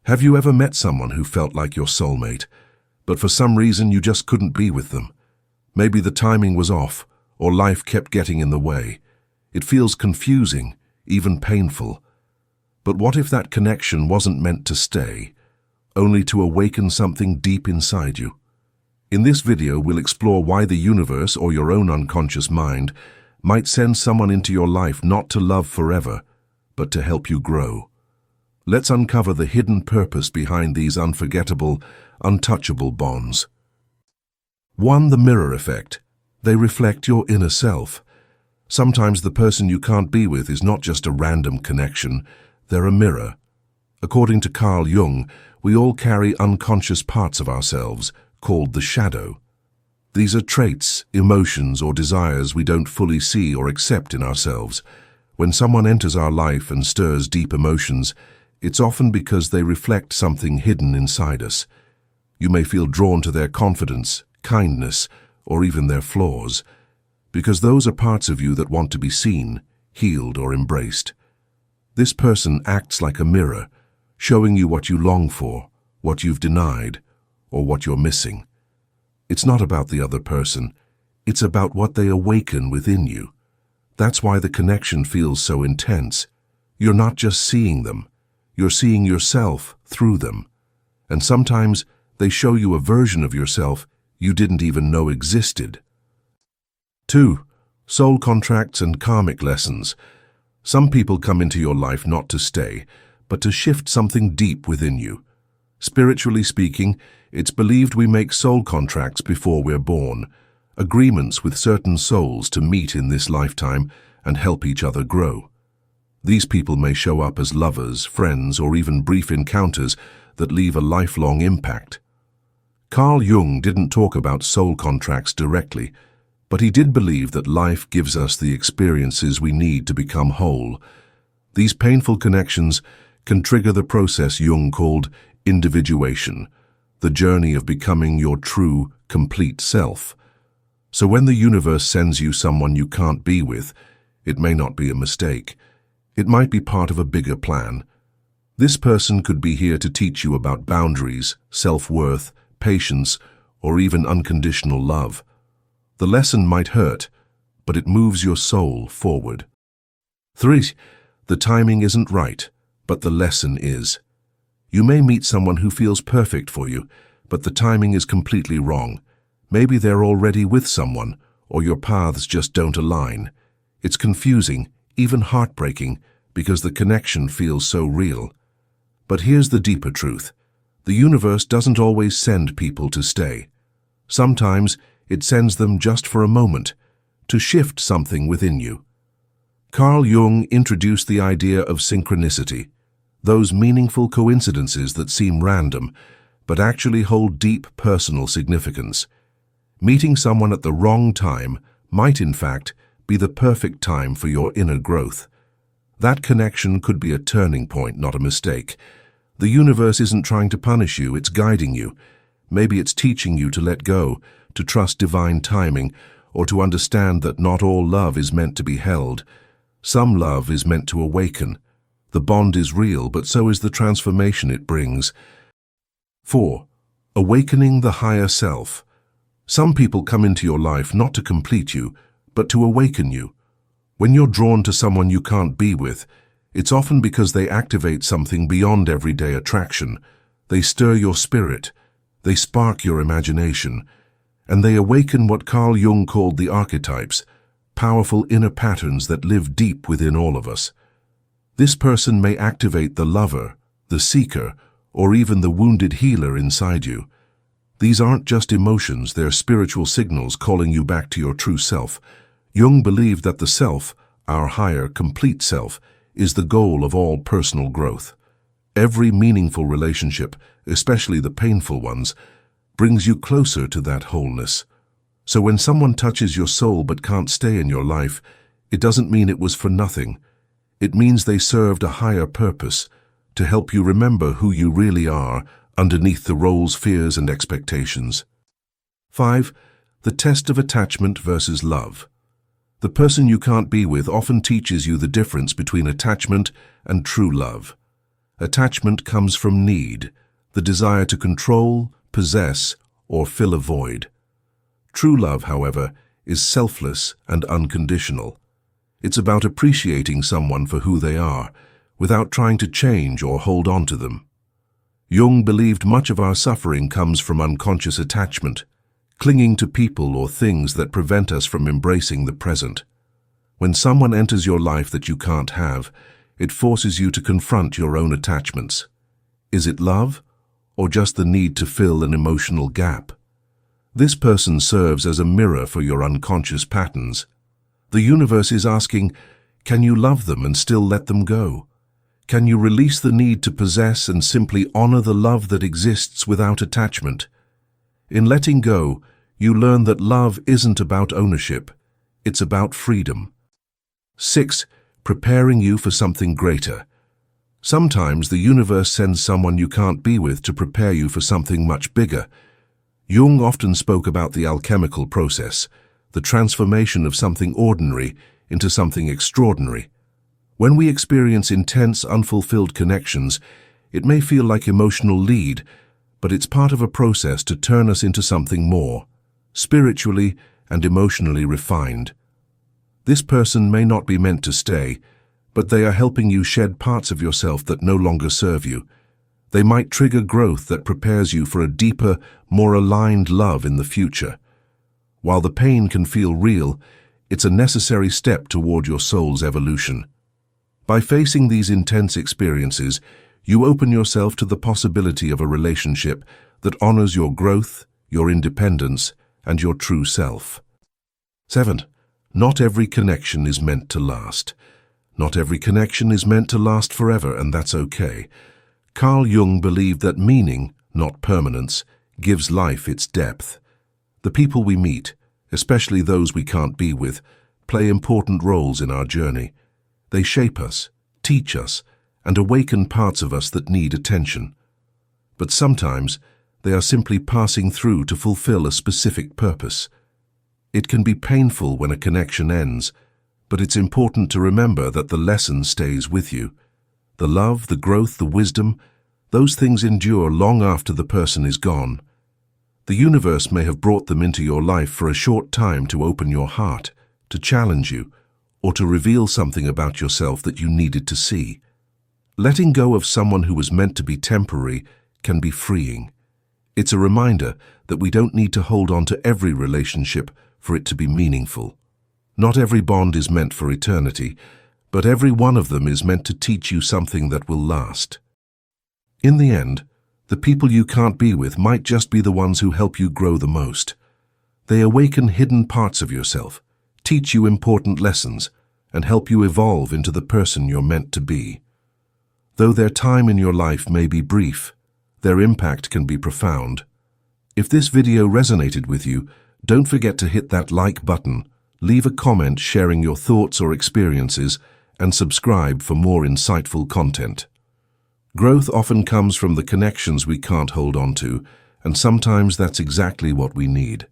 Have you ever met someone who felt like your soulmate, but for some reason you just couldn't be with them? Maybe the timing was off, or life kept getting in the way. It feels confusing, even painful. But what if that connection wasn't meant to stay, only to awaken something deep inside you? In this video, we'll explore why the universe or your own unconscious mind might send someone into your life not to love forever, but to help you grow. Let's uncover the hidden purpose behind these unforgettable, untouchable bonds. 1. The mirror effect. They reflect your inner self. Sometimes the person you can't be with is not just a random connection, they're a mirror. According to Carl Jung, we all carry unconscious parts of ourselves, called the shadow. These are traits, emotions, or desires we don't fully see or accept in ourselves. When someone enters our life and stirs deep emotions, it's often because they reflect something hidden inside us. You may feel drawn to their confidence, kindness, or even their flaws, because those are parts of you that want to be seen, healed, or embraced. This person acts like a mirror, showing you what you long for, what you've denied, or what you're missing. It's not about the other person, it's about what they awaken within you. That's why the connection feels so intense. You're not just seeing them, you're seeing yourself through them. And sometimes they show you a version of yourself you didn't even know existed. 2. Soul contracts and karmic lessons. Some people come into your life not to stay, but to shift something deep within you. Spiritually speaking, it's believed we make soul contracts before we're born, agreements with certain souls to meet in this lifetime and help each other grow. These people may show up as lovers, friends, or even brief encounters that leave a lifelong impact. Carl Jung didn't talk about soul contracts directly, but he did believe that life gives us the experiences we need to become whole. These painful connections can trigger the process Jung called individuation, the journey of becoming your true, complete self. So when the universe sends you someone you can't be with, it may not be a mistake. It might be part of a bigger plan. This person could be here to teach you about boundaries, self-worth, patience, or even unconditional love. The lesson might hurt, but it moves your soul forward. 3. The timing isn't right, but the lesson is. You may meet someone who feels perfect for you, but the timing is completely wrong. Maybe they're already with someone, or your paths just don't align. It's confusing, even heartbreaking, because the connection feels so real. But here's the deeper truth. The universe doesn't always send people to stay. Sometimes it sends them just for a moment, to shift something within you. Carl Jung introduced the idea of synchronicity, those meaningful coincidences that seem random, but actually hold deep personal significance. Meeting someone at the wrong time might, in fact, be the perfect time for your inner growth. That connection could be a turning point, not a mistake. The universe isn't trying to punish you, it's guiding you. Maybe it's teaching you to let go, to trust divine timing, or to understand that not all love is meant to be held. Some love is meant to awaken. The bond is real, but so is the transformation it brings. 4. Awakening the higher self. Some people come into your life not to complete you, but to awaken you. When you're drawn to someone you can't be with, it's often because they activate something beyond everyday attraction. They stir your spirit, they spark your imagination, and they awaken what Carl Jung called the archetypes, powerful inner patterns that live deep within all of us. This person may activate the lover, the seeker, or even the wounded healer inside you. These aren't just emotions, they're spiritual signals calling you back to your true self. Jung believed that the self, our higher, complete self, is the goal of all personal growth. Every meaningful relationship, especially the painful ones, brings you closer to that wholeness. So when someone touches your soul but can't stay in your life, it doesn't mean it was for nothing. It means they served a higher purpose, to help you remember who you really are underneath the roles, fears, and expectations. 5. The test of attachment versus love. The person you can't be with often teaches you the difference between attachment and true love. Attachment comes from need, the desire to control, possess, or fill a void. True love, however, is selfless and unconditional. It's about appreciating someone for who they are, without trying to change or hold on to them. Jung believed much of our suffering comes from unconscious attachment, clinging to people or things that prevent us from embracing the present. When someone enters your life that you can't have, it forces you to confront your own attachments. Is it love, or just the need to fill an emotional gap? This person serves as a mirror for your unconscious patterns. The universe is asking, can you love them and still let them go? Can you release the need to possess and simply honor the love that exists without attachment? In letting go, you learn that love isn't about ownership, it's about freedom. 6. Preparing you for something greater. Sometimes the universe sends someone you can't be with to prepare you for something much bigger. Jung often spoke about the alchemical process, the transformation of something ordinary into something extraordinary. When we experience intense, unfulfilled connections, it may feel like emotional lead, but it's part of a process to turn us into something more, spiritually and emotionally refined. This person may not be meant to stay, but they are helping you shed parts of yourself that no longer serve you. They might trigger growth that prepares you for a deeper, more aligned love in the future. While the pain can feel real, it's a necessary step toward your soul's evolution. By facing these intense experiences, you open yourself to the possibility of a relationship that honors your growth, your independence, and your true self. 7. Not every connection is meant to last. Not every connection is meant to last forever, and that's okay. Carl Jung believed that meaning, not permanence, gives life its depth. The people we meet, especially those we can't be with, play important roles in our journey. They shape us, teach us, and awaken parts of us that need attention. But sometimes, they are simply passing through to fulfill a specific purpose. It can be painful when a connection ends, but it's important to remember that the lesson stays with you. The love, the growth, the wisdom, those things endure long after the person is gone. The universe may have brought them into your life for a short time to open your heart, to challenge you, or to reveal something about yourself that you needed to see. Letting go of someone who was meant to be temporary can be freeing. It's a reminder that we don't need to hold on to every relationship for it to be meaningful. Not every bond is meant for eternity, but every one of them is meant to teach you something that will last. In the end, the people you can't be with might just be the ones who help you grow the most. They awaken hidden parts of yourself, teach you important lessons, and help you evolve into the person you're meant to be. Though their time in your life may be brief, their impact can be profound. If this video resonated with you, don't forget to hit that like button, leave a comment sharing your thoughts or experiences, and subscribe for more insightful content. Growth often comes from the connections we can't hold on to, and sometimes that's exactly what we need.